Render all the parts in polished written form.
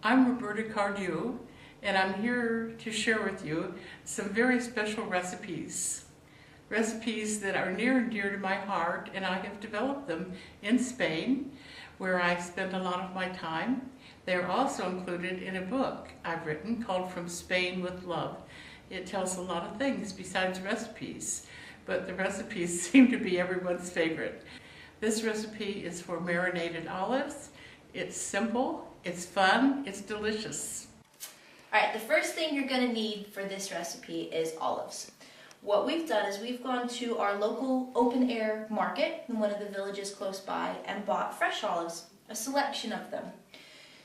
I'm Roberta Cardew, and I'm here to share with you some very special recipes. Recipes that are near and dear to my heart, and I have developed them in Spain, where I spend a lot of my time. They are also included in a book I've written called From Spain with Love. It tells a lot of things besides recipes, but the recipes seem to be everyone's favorite. This recipe is for marinated olives. It's simple, it's fun, it's delicious. Alright, the first thing you're going to need for this recipe is olives. What we've done is we've gone to our local open air market in one of the villages close by and bought fresh olives, a selection of them.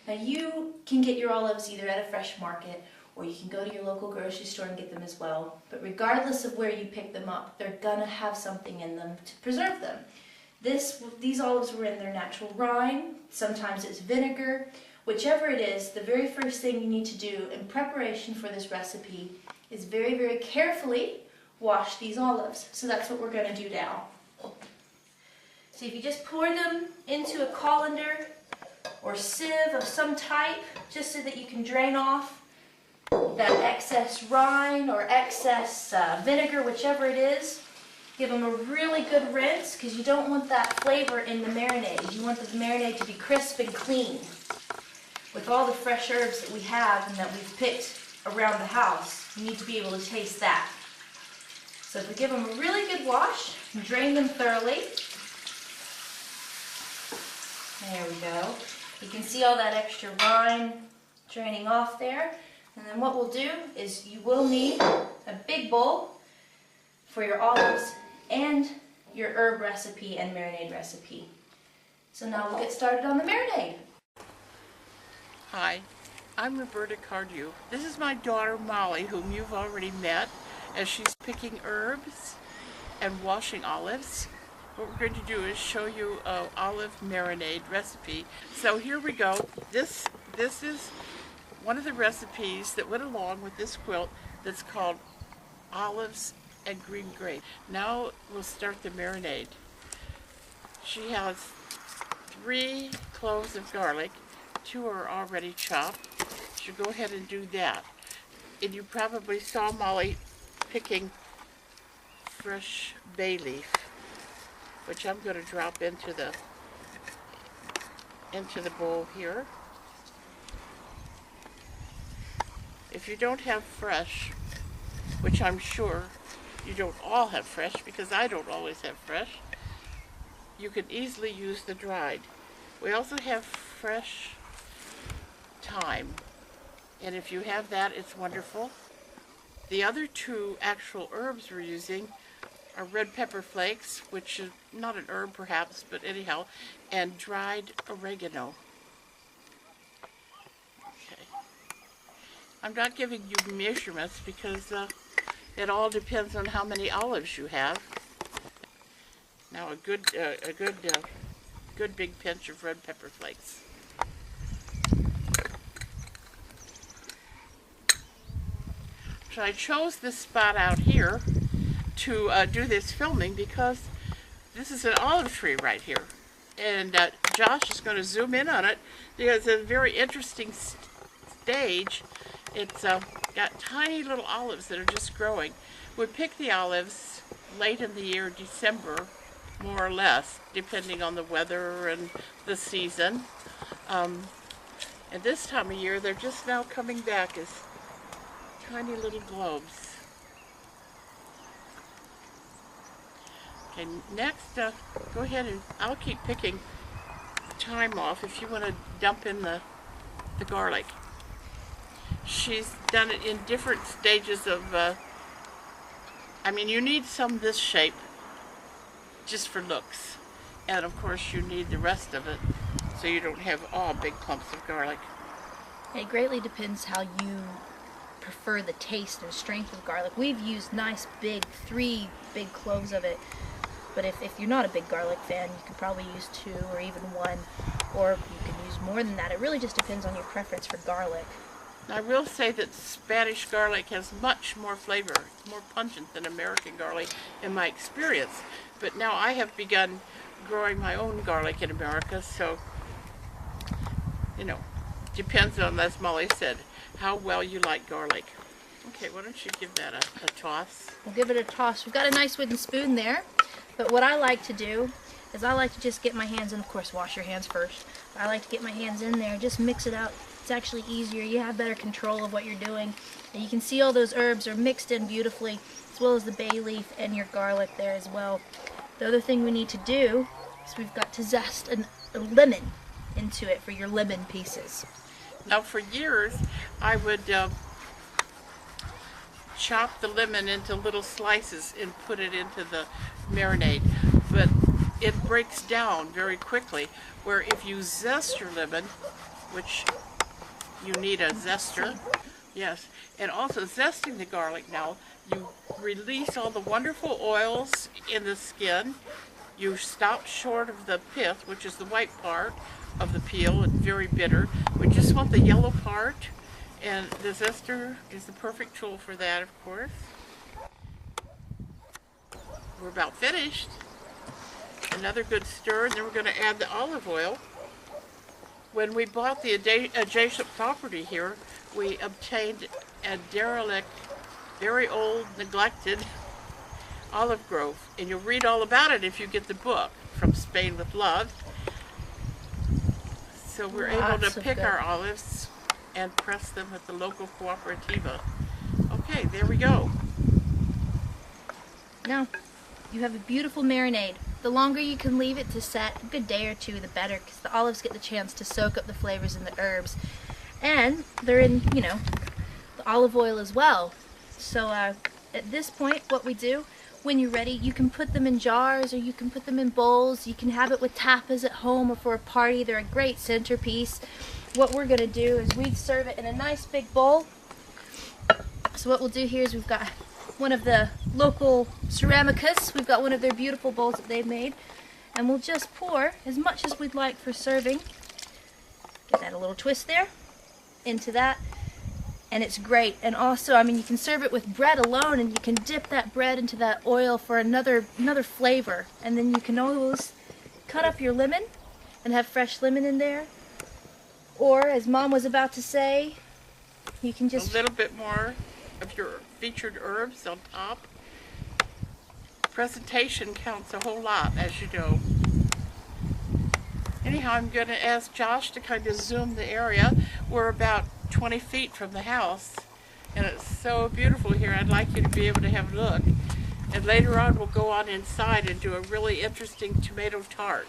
Now you can get your olives either at a fresh market or you can go to your local grocery store and get them as well. But regardless of where you pick them up, they're going to have something in them to preserve them. These olives were in their natural rind, sometimes it's vinegar. Whichever it is, the very first thing you need to do in preparation for this recipe is very, very carefully wash these olives. So that's what we're going to do now. So if you just pour them into a colander or sieve of some type, just so that you can drain off that excess rind or excess vinegar, whichever it is. Give them a really good rinse because you don't want that flavor in the marinade. You want the marinade to be crisp and clean. With all the fresh herbs that we have and that we've picked around the house, you need to be able to taste that. So if we give them a really good wash, drain them thoroughly. There we go. You can see all that extra rind draining off there. And then what we'll do is you will need a big bowl for your olives and your herb recipe and marinade recipe. So now we'll get started on the marinade. Hi, I'm Roberta Cardew. This is my daughter Molly, whom you've already met, as she's picking herbs and washing olives. What we're going to do is show you an olive marinade recipe. So here we go. This is one of the recipes that went along with this quilt that's called olives and green grape. Now we'll start the marinade. She has 3 cloves of garlic. 2 are already chopped. She'll go ahead and do that. And you probably saw Molly picking fresh bay leaf, which I'm going to drop into the bowl here. If you don't have fresh, which I'm sure you don't all have fresh because I don't always have fresh, you can easily use the dried. We also have fresh thyme, and if you have that, it's wonderful. The other 2 actual herbs we're using are red pepper flakes, which is not an herb perhaps, but anyhow, and dried oregano. Okay. I'm not giving you measurements because it all depends on how many olives you have. Now a good big pinch of red pepper flakes. So I chose this spot out here to do this filming because this is an olive tree right here. And Josh is going to zoom in on it because it's a very interesting stage. It's got tiny little olives that are just growing. We pick the olives late in the year, December, more or less, depending on the weather and the season. And this time of year, they're just now coming back as tiny little globes. Okay, next, go ahead and I'll keep picking thyme off if you want to dump in the garlic. She's done it in different stages of, I mean, you need some this shape just for looks. And of course you need the rest of it so you don't have all big clumps of garlic. It greatly depends how you prefer the taste and strength of garlic. We've used nice big 3 big cloves of it, but if you're not a big garlic fan, you could probably use 2 or even 1, or you can use more than that. It really just depends on your preference for garlic. I will say that Spanish garlic has much more flavor. It's more pungent than American garlic in my experience. But now I have begun growing my own garlic in America, so, you know, depends on, as Molly said, how well you like garlic. Okay, why don't you give that a toss? We'll give it a toss. We've got a nice wooden spoon there, but what I like to do is I like to just get my hands in, of course wash your hands first. I like to get my hands in there, just mix it out. It's actually easier. You have better control of what you're doing. And you can see all those herbs are mixed in beautifully, as well as the bay leaf and your garlic there as well. The other thing we need to do is we've got to zest a lemon into it for your lemon pieces. Now for years, I would chop the lemon into little slices and put it into the marinade, but it breaks down very quickly, where if you zest your lemon, which you need a zester, yes, and also zesting the garlic now, you release all the wonderful oils in the skin. You stop short of the pith, which is the white part of the peel. It's very bitter. We just want the yellow part, and the zester is the perfect tool for that, of course. We're about finished. Another good stir, and then we're going to add the olive oil. When we bought the adjacent property here, we obtained a derelict, very old, neglected olive grove, and you'll read all about it if you get the book, From Spain with Love. So we're able to pick our olives and press them at the local cooperativa. Okay, there we go. Now, you have a beautiful marinade. The longer you can leave it to set, a good day or two, the better, because the olives get the chance to soak up the flavors in the herbs. And they're in, you know, the olive oil as well. So at this point, what we do, when you're ready, you can put them in jars or you can put them in bowls. You can have it with tapas at home or for a party. They're a great centerpiece. What we're going to do is we serve it in a nice big bowl. So what we'll do here is we've got one of the local ceramicas. We've got one of their beautiful bowls that they've made. And we'll just pour as much as we'd like for serving. Give that a little twist there into that. And it's great. And also, I mean, you can serve it with bread alone, and you can dip that bread into that oil for another flavor. And then you can always cut up your lemon and have fresh lemon in there. Or, as Mom was about to say, you can just... a little bit more of your featured herbs on top. Presentation counts a whole lot, as you know. Anyhow, I'm going to ask Josh to kind of zoom the area. We're about 20 feet from the house, and it's so beautiful here. I'd like you to be able to have a look. And later on, we'll go on inside and do a really interesting tomato tart.